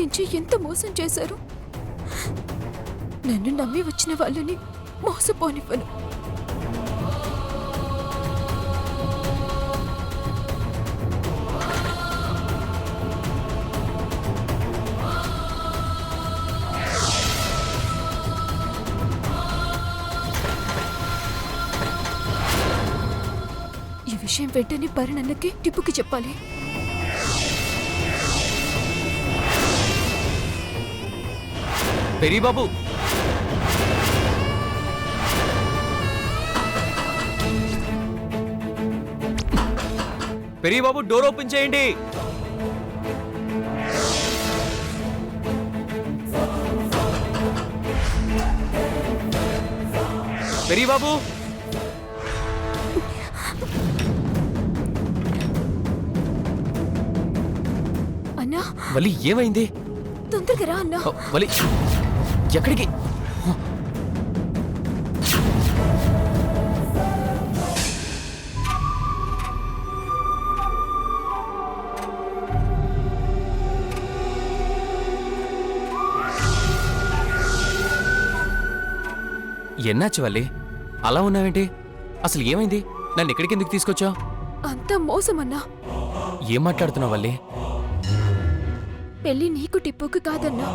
నమ్మించి ఎంత మోసం చేశారు. నన్ను నమ్మి వచ్చిన వాళ్ళని మోసపోనివ్వను. ఈ విషయం వెంటనే పరిణన్నకి టిప్పుకి చెప్పాలి. పెరి బాబు, పెరి బాబు, డోర్ ఓపెన్ చేయండి. పెరి బాబు, అన్నా, వలి ఏమైంది? తొందరగా రా అన్నా. వలి ఎక్కడికి? ఎన్నాச்சு వల్లి, అలా ఉన్నావేంటి? అసలు ఏమైంది? నన్ను ఎక్కడికి ఎందుకు తీసుకొచ్చావు? అంతా మోసమన్నా. ఏం మాట్లాడుతున్నావు వల్లి? పెళ్లి నీకు టిప్పుకి కాదన్నా.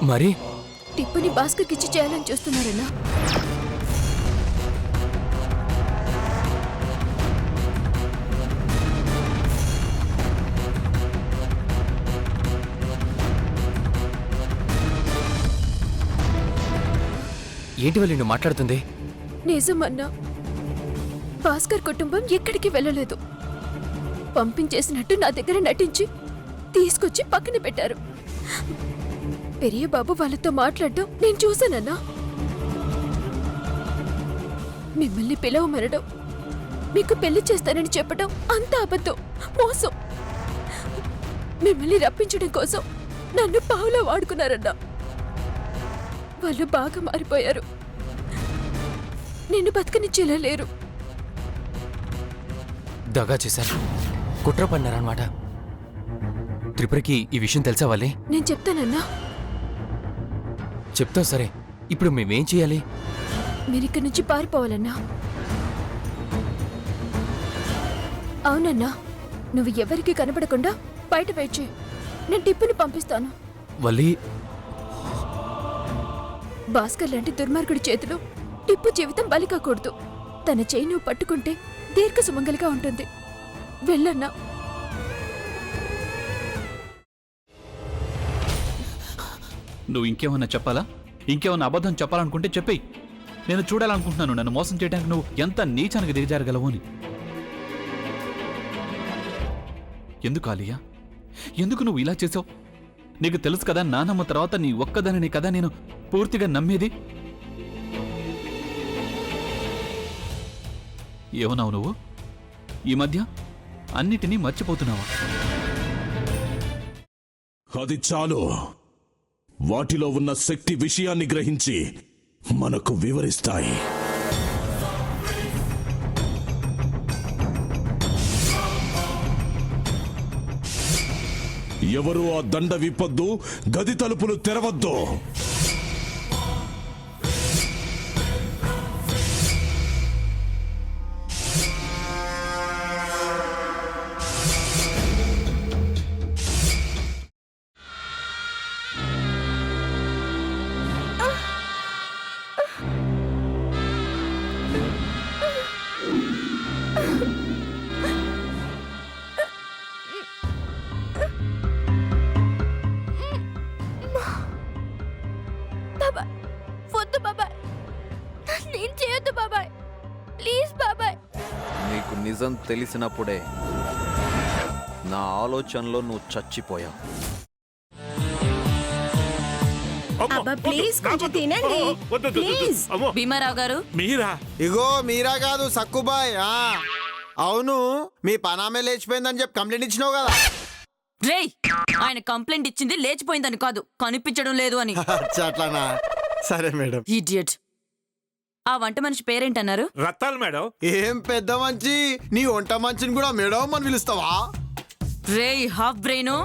మరి టిప్పుని భాస్కర్కిచ్చి చేయాలని చూస్తున్నారన్నా. ఏంటి వల్లి నువ్వు మాట్లాడుతుంది? నిజమన్నా, భాస్కర్ కుటుంబం ఎక్కడికి వెళ్ళలేదు. పంపించేసినట్టు నా దగ్గర నటించి తీసుకొచ్చి పక్కన పెట్టారు. పెరియ బాబు వాళ్ళతో మాట్లాడడం నేను చూశానన్నా. మిమ్మల్ని పిలవమనడం, మీకు పెళ్లి చేస్తానని చెప్పడం అంతా అబద్ధం, మోసం. మిమ్మల్ని రప్పించడం కోసం నన్ను పావులా వాడుకున్నారన్నా. వాళ్ళు బాగా మారిపోయారు. నిన్ను బతకనిచ్చేలా లేరు. దగా చేశారు, కుట్ర పన్నారన్నమాట. త్రిపురకి ఈ విషయం తెలుసా వల్లి? నేను చెప్తానన్నా. చెప్తావు సరే, ఇప్పుడు మేమేం చేయాలి? మీరిక్కడి నుంచి పారిపోవాలన్నా. అవునన్నా, నువ్వు ఎవరికి కనపడకుండా బయట వెయిట్ చేయి. నేను టిప్పుని పంపిస్తాను. వల్లి, భాస్కర్ లాంటి దుర్మార్గుడి చేతిలో టిప్పు జీవితం బలి కాకూడదు. తన చేయి నువ్వు పట్టుకుంటే దీర్ఘ సుమంగలిగా ఉంటుంది. వెళ్ళన్నా. నువ్వు ఇంకేమన్నా చెప్పాలా? ఇంకేమన్నా అబద్ధం చెప్పాలనుకుంటే చెప్పేయి. నేను చూడాలనుకుంటున్నాను నన్ను మోసం చేయడానికి నువ్వు ఎంత నీచానికి దిగజారగలవు అని. ఎందుకు ఆలియా, ఎందుకు నువ్వు ఇలా చేసావు? నీకు తెలుసు కదా, నానమ్మ తర్వాత నీ ఒక్కదానిని కదా నేను పూర్తిగా నమ్మేది. ఏమన్నావు నువ్వు? ఈ మధ్య అన్నిటినీ మర్చిపోతున్నావా? అది చాలు. వాటిలో ఉన్న శక్తి విషయాన్ని గ్రహించి మనకు వివరిస్తాయి. ఎవరు ఆ దండ విప్పొద్దు, గది తలుపులు తెరవద్దు. నీకు నిజం తెలిసినప్పుడే నా ఆలోచనలో నువ్వు చచ్చిపోయావు. భీమారావు గారు, మీరా? ఇగో మీరా కాదు, సక్కుబాయ్. అవును, మీ పనామే లేచిపోయిందని చెప్పి కంప్లైంట్ ఇచ్చినావు కదా. రేయ్, ఆయన కంప్లైంట్ ఇచ్చింది లేచిపోయిందని కాదు, కనిపించడం లేదు అని. అట్లానా? సరే మేడం. ఇడియట్. ఆ వంట మనిషి పేరేంటన్నారు? రత్తాలు మేడం. ఏం పెద్ద మంచి నీ వంట మంచిని కూడా మేడం అని పిలుస్తావా? రేయ్ హాఫ్ బ్రెయిన్,